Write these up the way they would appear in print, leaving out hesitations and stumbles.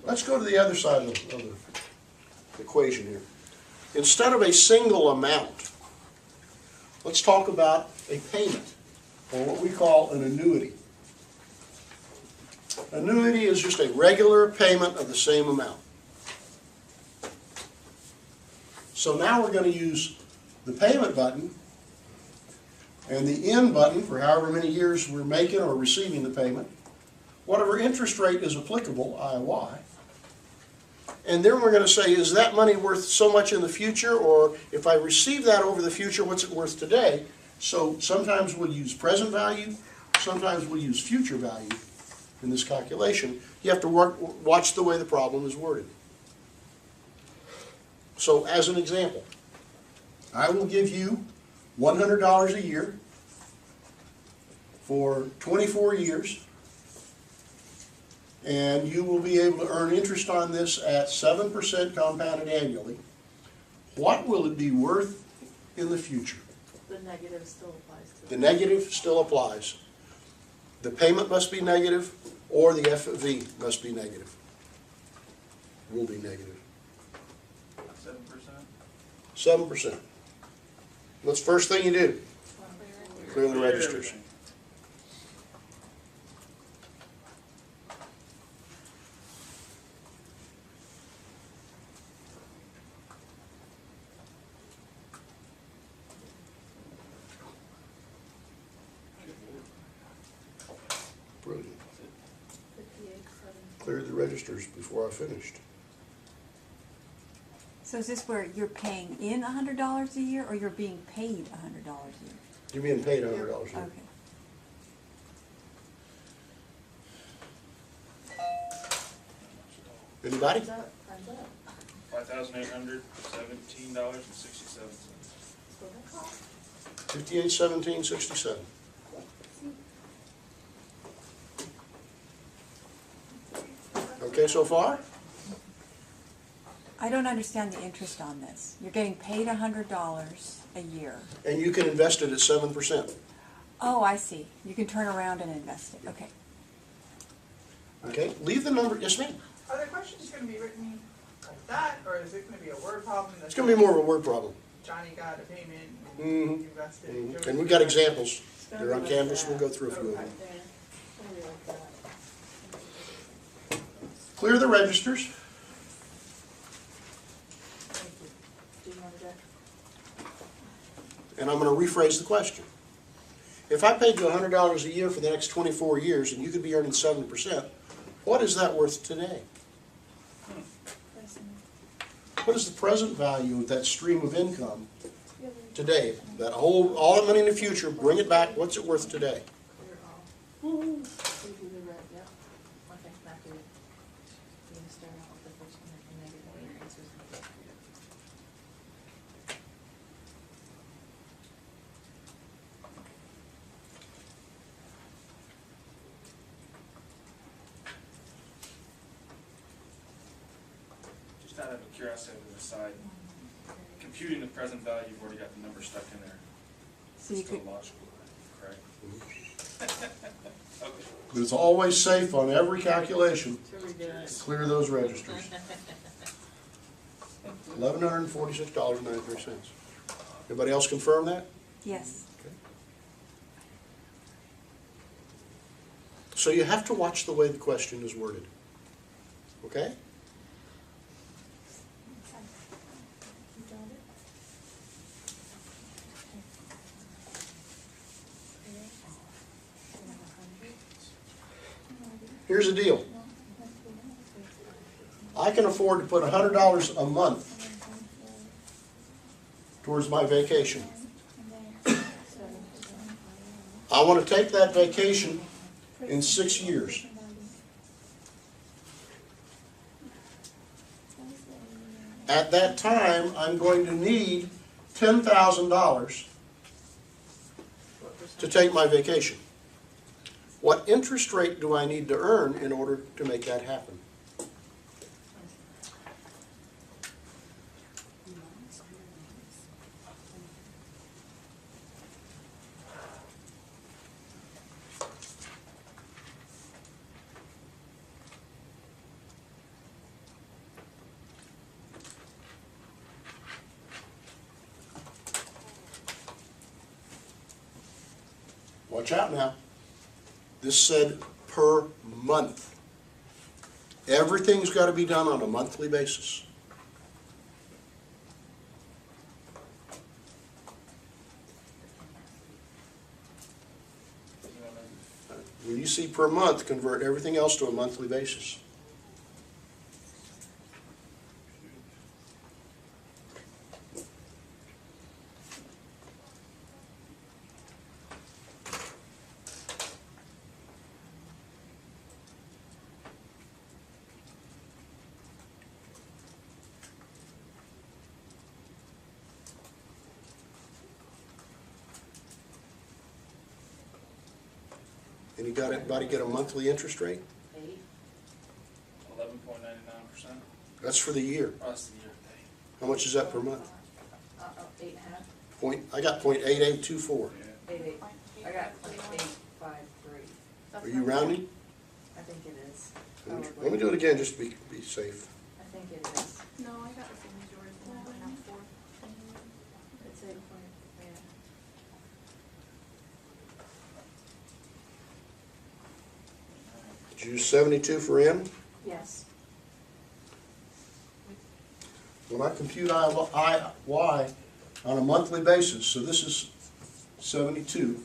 Let's go to the other side of the equation here. Instead of a single amount, let's talk about a payment, or what we call an annuity. Annuity is just a regular payment of the same amount. So now we're going to use the payment button and the in button for however many years we're making or receiving the payment, whatever interest rate is applicable, IY. And then we're going to say, is that money worth so much in the future, or if I receive that over the future, what's it worth today? So sometimes we'll use present value, sometimes we'll use future value in this calculation. You have to watch the way the problem is worded. So as an example, I will give you $100 a year for 24 years, and you will be able to earn interest on this at 7% compounded annually. What will it be worth in the future? The negative still applies to it. The negative still applies. The payment must be negative, or the FV must be negative. Will be negative. 7%? 7%. What's the first thing you do? Clear the registers. Brilliant. Cleared the registers before I finished. So is this where you're paying in $100 a year, or you're being paid $100 a year? You're being paid $100 a year. Okay. Anybody? $5,817.67. $58,17.67. Okay so far? I don't understand the interest on this. You're getting paid $100 a year. And you can invest it at 7%. Oh, I see. You can turn around and invest it. Okay. Okay, leave the number, yes ma'am? Are the questions going to be written like that, or is it going to be a word problem? It's going to be more of a word problem. Johnny got a payment, and Mhm. invested. Mhm. And we've got examples. They're on Canvas, we'll go through a few of them. Clear the registers. And I'm going to rephrase the question. If I paid you $100 a year for the next 24 years and you could be earning 7%, what is that worth today? What is the present value of that stream of income today? That whole, all that money in the future, bring it back, what's it worth today? Just out of curiosity to the side, computing the present value, you've already got the number stuck in there. So you Still could, logical, correct? Okay. But it's always safe on every calculation. Clear those registers. $1,146.93. Everybody else confirm that? yes. Okay. So you have to watch the way the question is worded. Okay? Here's the deal. I can afford to put $100 a month towards my vacation. I want to take that vacation in 6 years. At that time, I'm going to need $10,000 to take my vacation. What interest rate do I need to earn in order to make that happen? watch out now. This said per month. Everything's got to be done on a monthly basis. When you see per month, convert everything else to a monthly basis. Anybody get a monthly interest rate? 11.99%. That's for the year. That's the year. How much is that per month? 8.5. I got .8824. 88. I got 0.853. Are you rounding? I think it is. Let me do it again just to be safe. I think it is. No, I got the same as yours, 1.94. It's 8 point, yeah. Did you use 72 for N? Yes. When I compute IY on a monthly basis, so this is 72,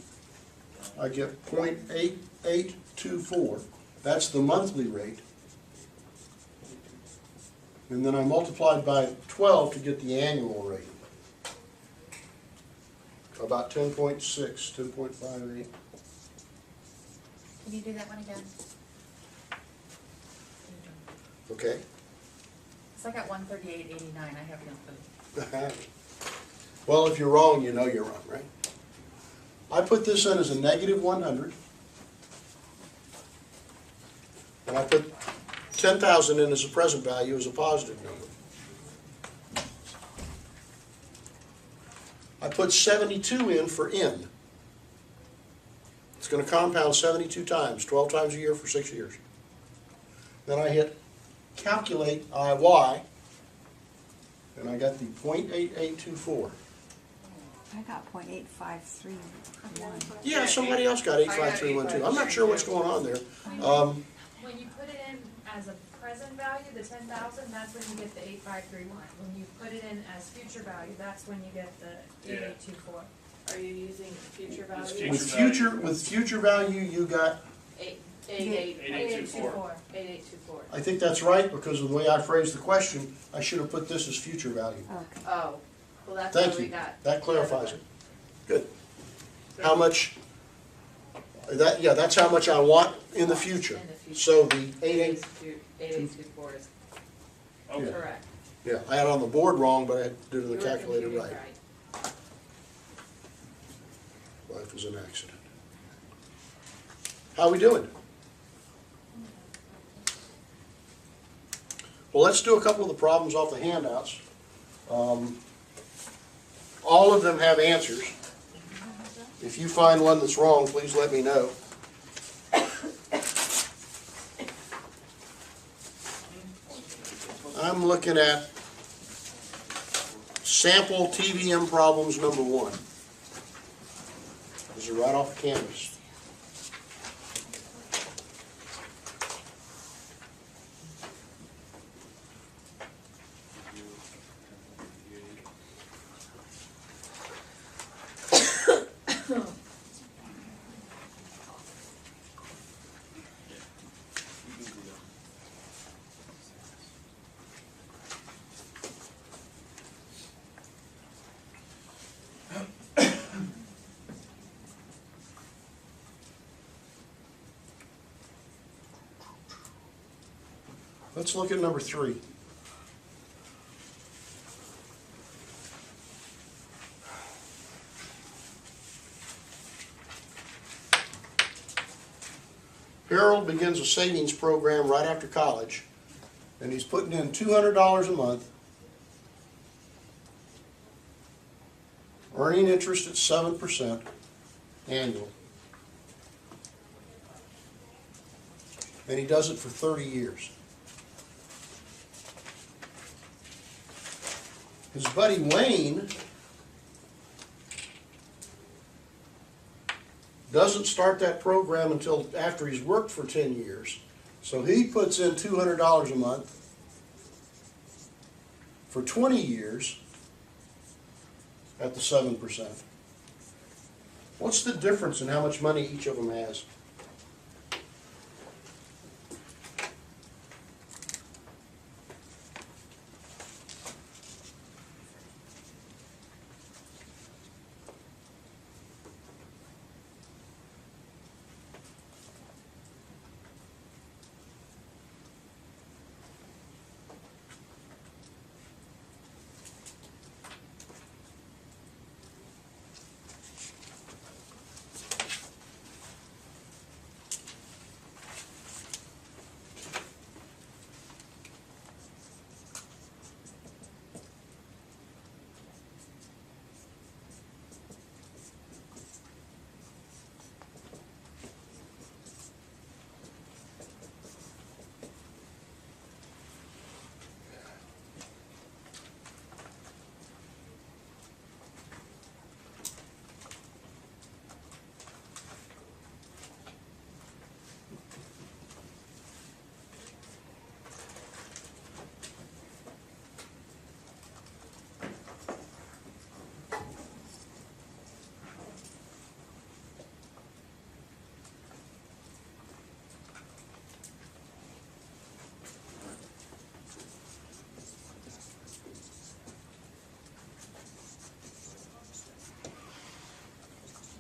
I get .8824. That's the monthly rate. And then I multiplied by 12 to get the annual rate. About 10.6, 10.58. Can you do that one again? Okay. So I got 138.89, I have no clue. Well, if you're wrong, you know you're wrong, right? I put this in as a negative 100. And I put 10,000 in as a present value as a positive number. I put 72 in for N. It's going to compound 72 times, 12 times a year for 6 years. Then I hit calculate IY, and I got the .8824. I got .8531. Yeah, somebody else got 85312. I'm not sure what's going on there. When you put it in as a present value, the 10,000, that's when you get the 8531. When you put it in as future value, that's when you get the 8824. Are you using future It's value? With future value, you got, 8824. 8824. I think that's right because of the way I phrased the question. I should have put this as future value. Okay. Oh, well, that's Thank what we you. got. That clarifies it. Good. How much, that's how much I want in the future. In the future. So the 8824 is Okay. correct. yeah, I had it on the board wrong, but I did it in You the were calculator computing right. Life was an accident. How we doing? Well, let's do a couple of the problems off the handouts. All of them have answers. If you find one that's wrong, please let me know. I'm looking at sample TVM problems number 1. These are right off the canvas. Let's look at number 3. Harold begins a savings program right after college, and he's putting in $200 a month, earning interest at 7% annual. And he does it for 30 years. His buddy Wayne doesn't start that program until after he's worked for 10 years. So he puts in $200 a month for 20 years at the 7%. What's the difference in how much money each of them has?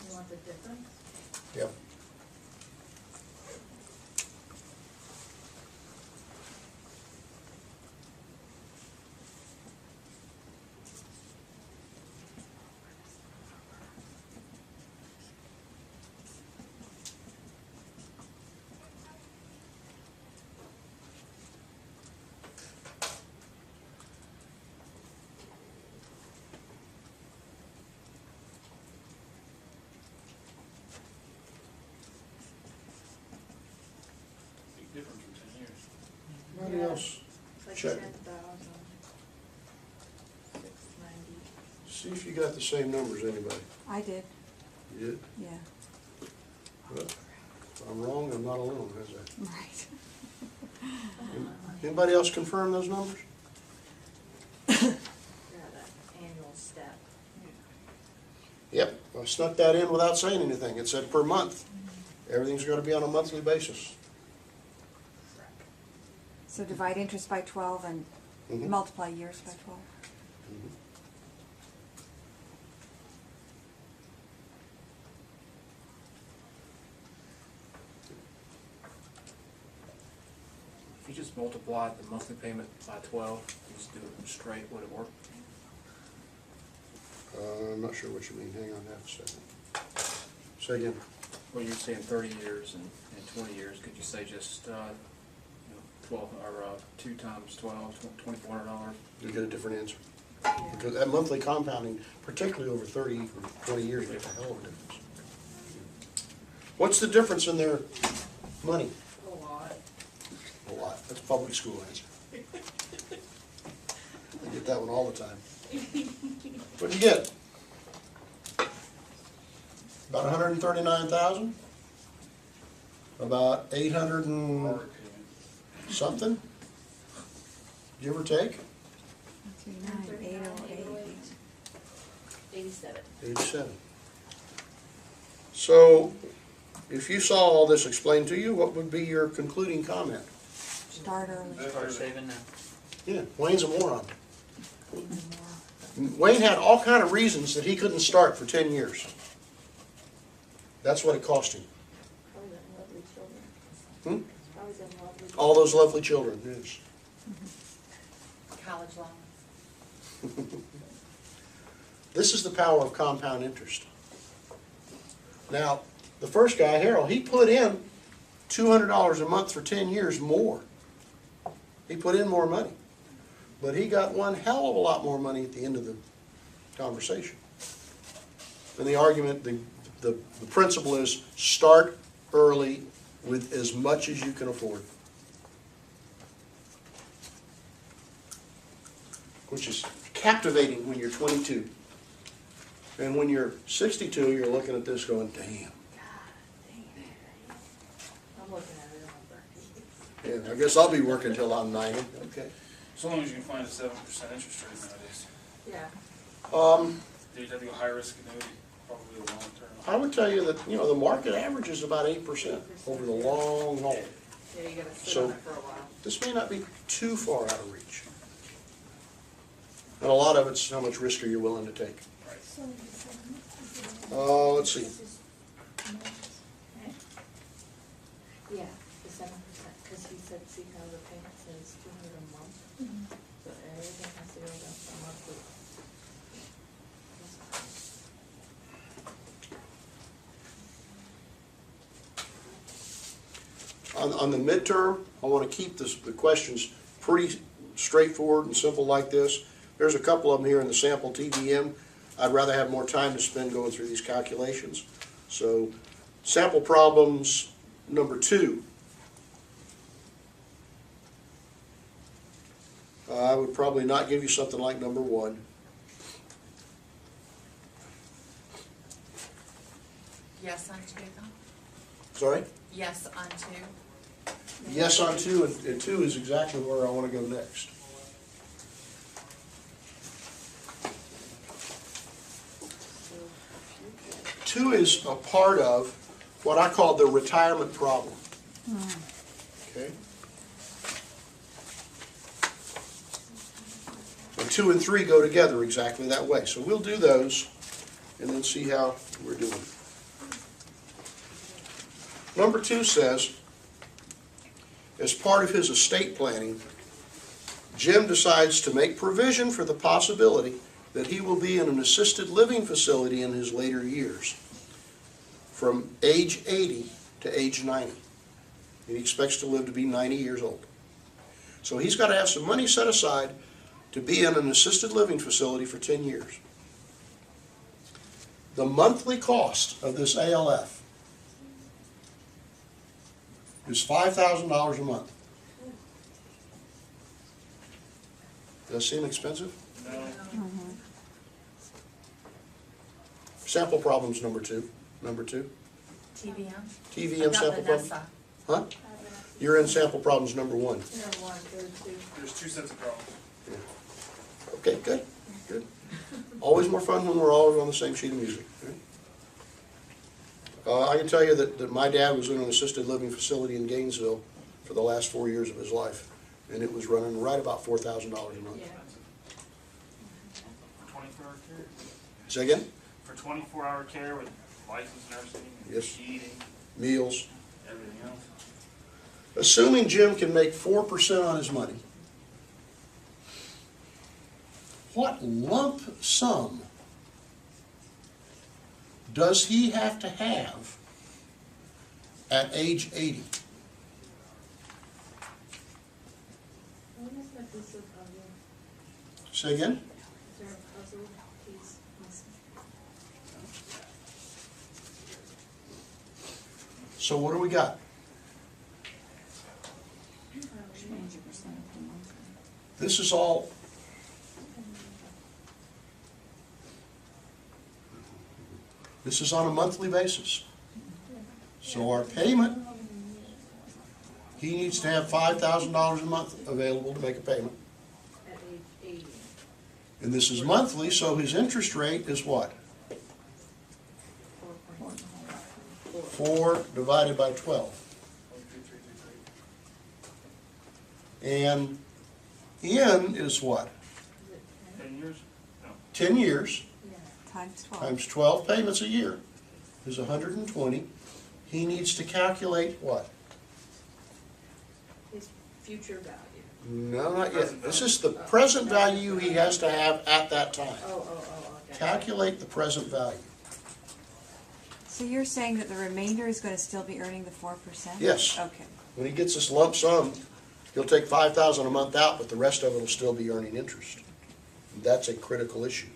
You want the difference? Yep. Big difference in 10 years. Anybody else? It's like Check. 10,000. 690. See if you got the same numbers, anybody. I did, You did? yeah, Well, if I'm wrong, I'm not alone, how's that? right. Anybody else confirm those numbers? Yeah, that annual step. Yep, I snuck that in without saying anything. It said per month. Everything's gonna be on a monthly basis. So divide interest by 12 and Mhm. multiply years by 12. If you just multiply the monthly payment by 12, you just do it straight, would it work? I'm not sure what you mean. Hang on half a second. Say again. Well, you're saying 30 years and 20 years, could you say just, 12, or 2 times 12, $2,400? You get a different answer. Because that monthly compounding, particularly over 30 or 20 years, makes a hell of a difference. What's the difference in their money? A lot. A lot. That's a public school answer. I get that one all the time. What'd you get? About 139,000? About 800 and Hard payment. something? Give or take? 139,808. 87. 87. So, if you saw all this explained to you, what would be your concluding comment? Start early. Start saving now. Yeah, Wayne's a moron. Wayne had all kind of reasons that he couldn't start for 10 years. That's what it cost him. Probably them lovely children. Hmm? Probably them lovely. All those lovely children, yes. College loan. This is the power of compound interest. Now, the first guy, Harold, he put in $200 a month for 10 years more. He put in more money. But he got one hell of a lot more money at the end of the conversation. And the argument, the principle is start early with as much as you can afford. Which is captivating when you're 22. And when you're 62, you're looking at this going, damn, Yeah, I guess I'll be working till I'm 90, okay. As long as you can find a 7% interest rate nowadays. Yeah. You'd have to go high risk annuity, probably the long term. I would tell you that, you know, the market average is about 8% over the long haul. Yeah, you gotta sit So- on it for a while. This may not be too far out of reach. And a lot of it's how much risk are you willing to take. Let's see. Yeah, the 7%, because he said, see how the payment says 200 a month? So everything has to go down to monthly. On the midterm, I want to keep the questions pretty straightforward and simple like this. There's a couple of them here in the sample TVM. I'd rather have more time to spend going through these calculations. So, sample problems number 2. I would probably not give you something like number 1. Yes on 2 though? Sorry? Yes on 2? Yes on 2, and 2 is exactly where I want to go next. So, future. 2 is a part of what I call the retirement problem. Okay? And 2 and 3 go together exactly that way. So we'll do those and then see how we're doing. Number 2 says, as part of his estate planning, Jim decides to make provision for the possibility that he will be in an assisted living facility in his later years, from age 80 to age 90. He expects to live to be 90 years old. So he's got to have some money set aside to be in an assisted living facility for 10 years. The monthly cost of this ALF is $5,000 a month. Does that seem expensive? No, Sample problems number 2. TVM? TVM I've got sample problems. Vanessa. Huh? You're in sample problems number 1. Number 1, third 2. there's 2 sets of problems. Okay, good, good. Always more fun when we're all on the same sheet of music. Right? I can tell you that my dad was in an assisted living facility in Gainesville for the last 4 years of his life, and it was running right about $4,000 a month. Yeah. For 24-hour care? Say again? For 24-hour care with licensed nursing, and Yes. eating, Meals. everything else. Assuming Jim can make 4% on his money, what lump sum does he have to have at age 80? When is that piece of puzzle? Say again? Is there a puzzle piece missing? So what do we got? This is all, this is on a monthly basis. So our payment, he needs to have $5,000 a month available to make a payment. At age 80. And this is monthly, so his interest rate is what? 4.4. 4 divided by 12. 1, 2, 3, 3, 3. And N is what? Is it 10? 10 years? No. 10 years Yeah. Times 12. times 12 payments a year is 120. He needs to calculate what? His future value. No, not yet. This is the present value he has to have at that time. Oh, okay. Calculate the present value. So you're saying that the remainder is going to still be earning the 4%? Yes. Okay. When he gets this lump sum, he'll take $5,000 a month out, but the rest of it will still be earning interest. That's a critical issue.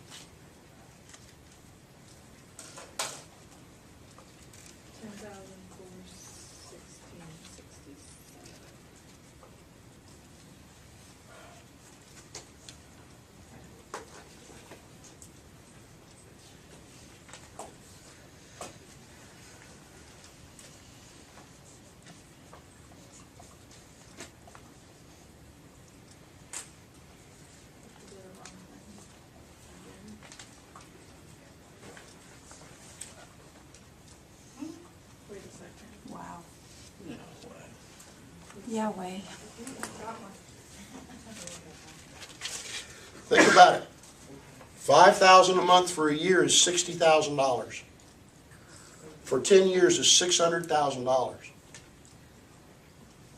10,416.67. Yeah, Wade. Think about it. $5,000 a month for a year is $60,000. For 10 years is $600,000.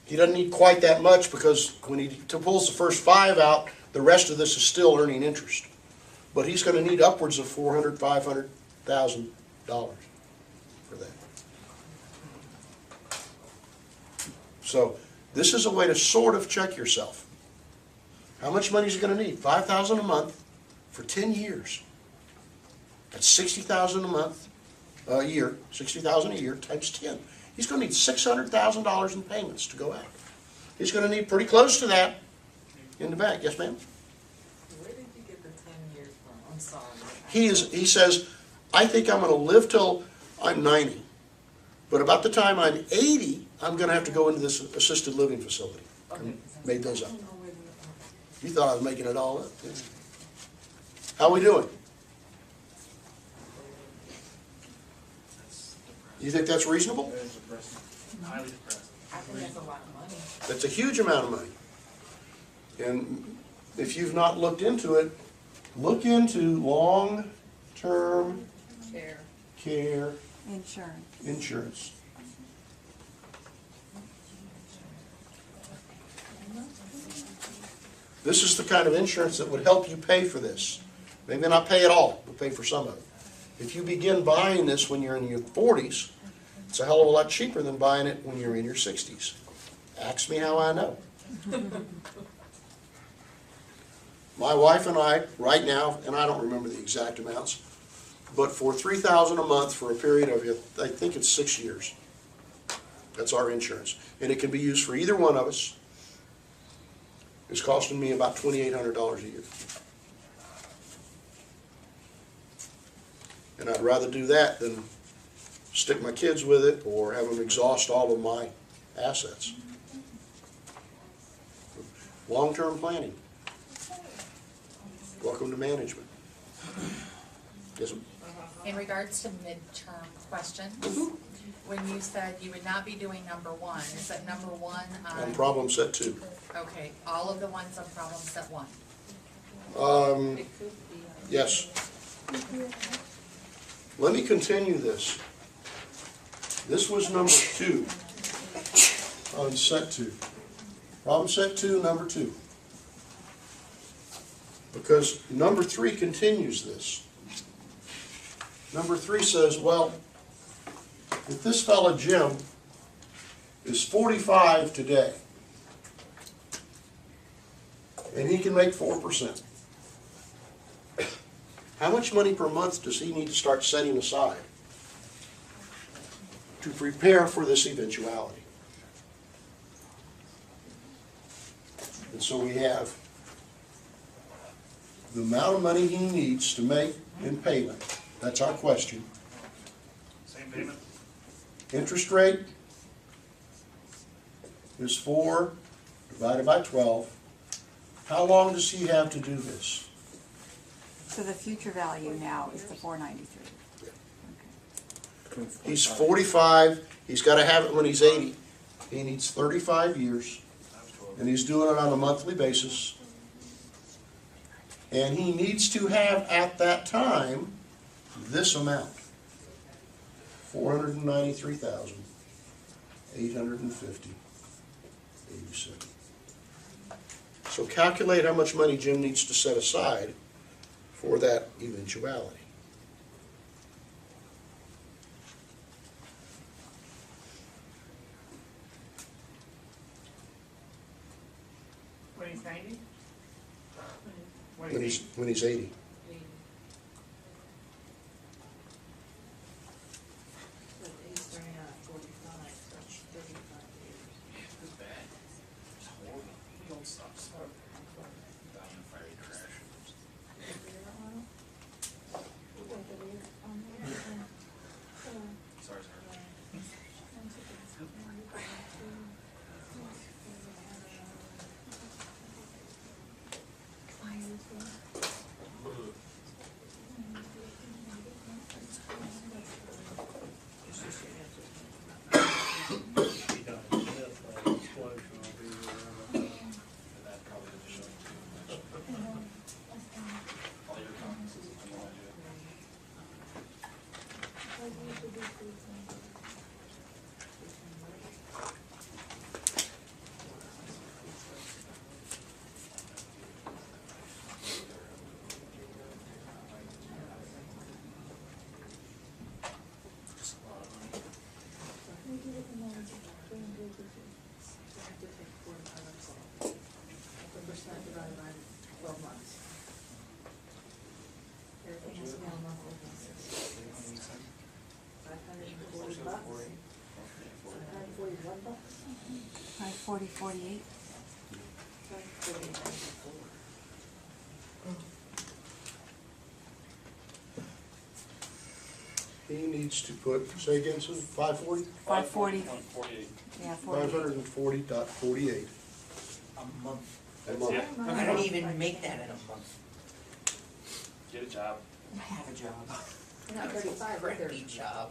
He doesn't need quite that much because when he pulls the first 5 out, the rest of this is still earning interest. But he's going to need upwards of $400,000, $500,000 for that. So this is a way to sort of check yourself. How much money is he going to need? $5,000 a month for 10 years. That's $60,000 a month, a year, $60,000 a year times 10. He's going to need $600,000 in payments to go out. He's going to need pretty close to that in the bank. Yes, ma'am? Where did you get the 10 years from? I'm sorry. He says, I think I'm going to live till I'm 90. But about the time I'm 80, I'm going to have to go into this assisted living facility. I made those up. You thought I was making it all up. Didn't you? How we doing? You think that's reasonable? That is depressing. Highly depressing. I think that's a lot of money. That's a huge amount of money. And if you've not looked into it, look into long-term care insurance. This is the kind of insurance that would help you pay for this. Maybe not pay it all, but pay for some of it. If you begin buying this when you're in your 40s, it's a hell of a lot cheaper than buying it when you're in your 60s. Ask me how I know. My wife and I, right now, and I don't remember the exact amounts, but for $3,000 a month for a period of, I think it's 6 years. That's our insurance. And it can be used for either one of us. It's costing me about $2,800 a year. And I'd rather do that than stick my kids with it or have them exhaust all of my assets. Long-term planning. Welcome to management. Yes, ma'am? In regards to midterm questions, when you said you would not be doing number 1, is that number 1 On on? problem set 2. Okay, all of the ones on problem set 1. Yes. Let me continue this. This was number 2 on set 2. Problem set 2, number 2. Because number 3 continues this. Number 3 says, well, if this fella Jim is 45 today, and he can make 4%, how much money per month does he need to start setting aside to prepare for this eventuality? And so we have the amount of money he needs to make in payment. That's our question. Same payment? Interest rate is 4 divided by 12. How long does he have to do this? So the future value now is the $493. Okay. He's 45, he's got to have it when he's 80. He needs 35 years, and he's doing it on a monthly basis. And he needs to have, at that time, this amount. $493,850.87. So calculate how much money Jim needs to set aside for that eventuality. When he's 90? When he's 80. But he's starting out at 45, so that's 35 years. Yeah, it's bad. It's horrible. We don't stop smoking. Dying in a fiery crash. Sorry, sorry. divided by 12 months. Everything has to be on a monthly basis. $540. $541. $540.48. He needs to put, say again, Susan, 540? 540. 148. Yeah, 40. 540.48. A month. A month. Yeah. I don't even make that in a month. Get a job. I have a job. Not 35 either. Crappy job.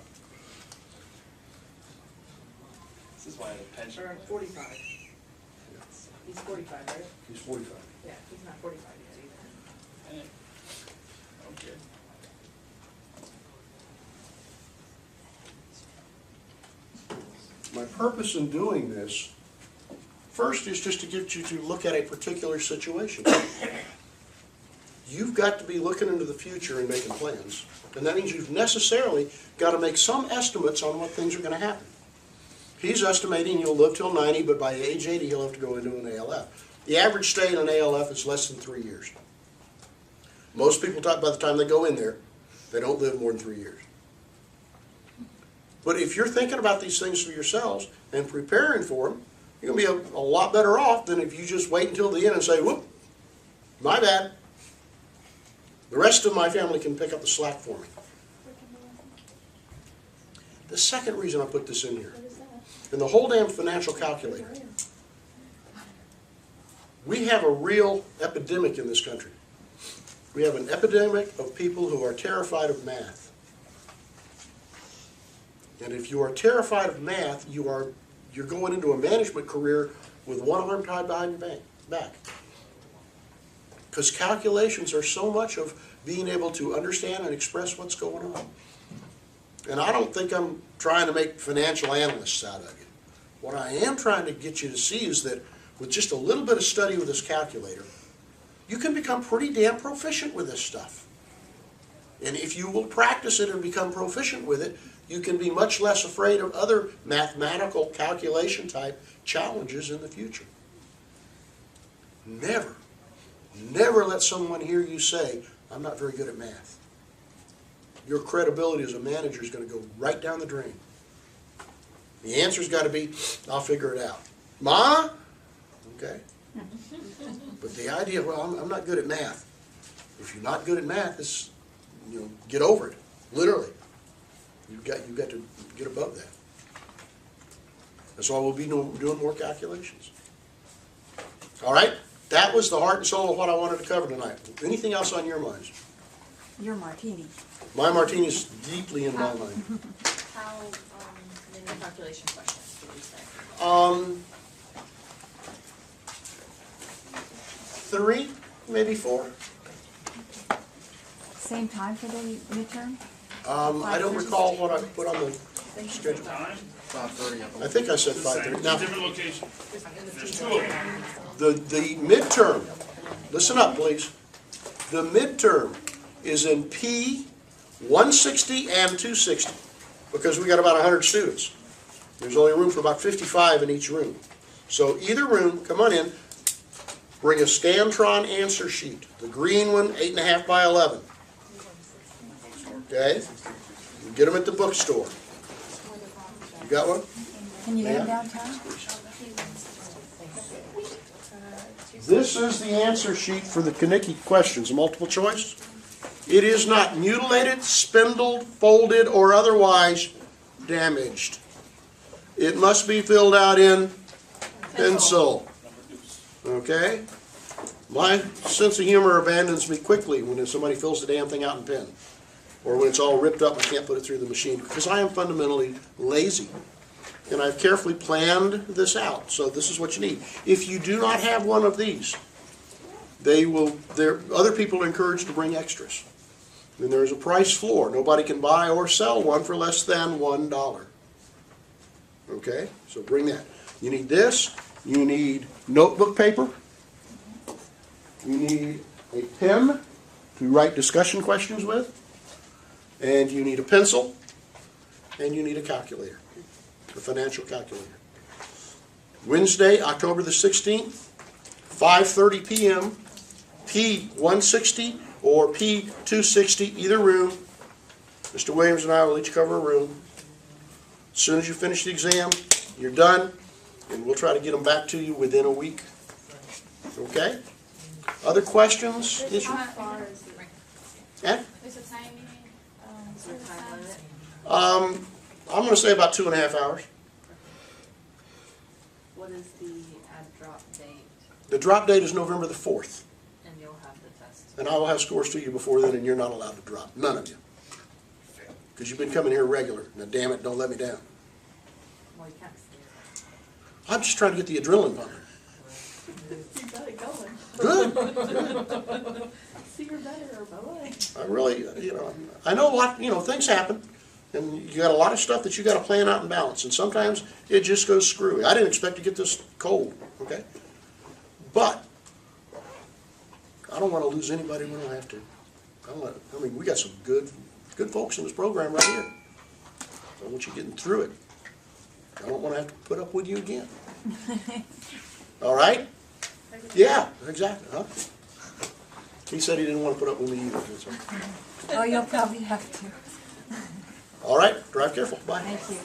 This is why I have a pension. Or 45. He's 45, right? He's 45. Yeah, he's not 45 yet either. Hey. Okay. My purpose in doing this, first is just to get you to look at a particular situation. You've got to be looking into the future and making plans. And that means you've necessarily got to make some estimates on what things are going to happen. He's estimating you'll live till 90, but by age 80 he'll have to go into an ALF. The average stay in an ALF is less than 3 years. Most people talk by the time they go in there, they don't live more than 3 years. But if you're thinking about these things for yourselves and preparing for them, you're going to be a lot better off than if you just wait until the end and say, whoop, my bad. The rest of my family can pick up the slack for me. The second reason I put this in here, in the whole damn financial calculator, we have a real epidemic in this country. We have an epidemic of people who are terrified of math. And if you are terrified of math, you're going into a management career with one arm tied behind your back. Because calculations are so much of being able to understand and express what's going on. And I don't think I'm trying to make financial analysts out of you. What I am trying to get you to see is that with just a little bit of study with this calculator, you can become pretty damn proficient with this stuff. And if you will practice it and become proficient with it, you can be much less afraid of other mathematical calculation type challenges in the future. Never, never let someone hear you say, I'm not very good at math. Your credibility as a manager is going to go right down the drain. The answer's got to be, I'll figure it out. Ma? Okay. But the idea, well, I'm not good at math. If you're not good at math, it's, get over it. Literally. You've got to get above that. That's why we'll be doing more calculations. All right? That was the heart and soul of what I wanted to cover tonight. Anything else on your minds? Your martini. My martini's deeply in my mind. How many calculation questions did you say? 3, maybe 4. Same time for the midterm? I don't recall what I put on the schedule. Time? 5:30. I think I said 5:30. Now, Different location. There's 2 of them. the midterm, listen up please. The midterm is in P 160 and 260 because we got about 100 students. There's only room for about 55 in each room. So either room, come on in, bring a Scantron answer sheet. The green one, 8.5 by 11. Okay? You get them at the bookstore. You got one? Can you get them Yeah. downtown? This is the answer sheet for the Kinnicky questions, multiple choice. It is not mutilated, spindled, folded, or otherwise damaged. It must be filled out in pencil. Okay? My sense of humor abandons me quickly when somebody fills the damn thing out in pen. Or when it's all ripped up and I can't put it through the machine. Because I am fundamentally lazy. And I've carefully planned this out. So this is what you need. If you do not have one of these, other people are encouraged to bring extras. And there's a price floor. Nobody can buy or sell one for less than $1. Okay? So bring that. You need this. You need notebook paper. You need a pen to write discussion questions with. And you need a pencil. And you need a calculator. A financial calculator. Wednesday, October the 16th, 5:30 p.m., P160 or P260, either room. Mr. Williams and I will each cover a room. As soon as you finish the exam, you're done, and we'll try to get them back to you within a week. Okay? Other questions? Issues? How far is it? Eh? Is the time you need, Is there a time limit? I'm going to say about 2.5 hours. What is the drop date? The drop date is November the 4th, And you'll have the test. and I will have scores to you before then, and you're not allowed to drop. None of you. Because you've been coming here regular. Now, damn it, don't let me down. Well, you can't stay I'm just trying to get the adrenaline pumping. there. You got it going. Good. See, you're better, bye-bye. I really, I know a lot, things happen, and you got a lot of stuff that you got to plan out and balance, and sometimes it just goes screwy. I didn't expect to get this cold, okay? But I don't want to lose anybody we don't have to. I mean, we got some good folks in this program right here. I want you getting through it. I don't want to have to put up with you again. All right? Yeah, exactly. Huh? He said he didn't want to put up with me either. So. Oh, you'll probably have to. All right, drive careful. Bye. Thank you.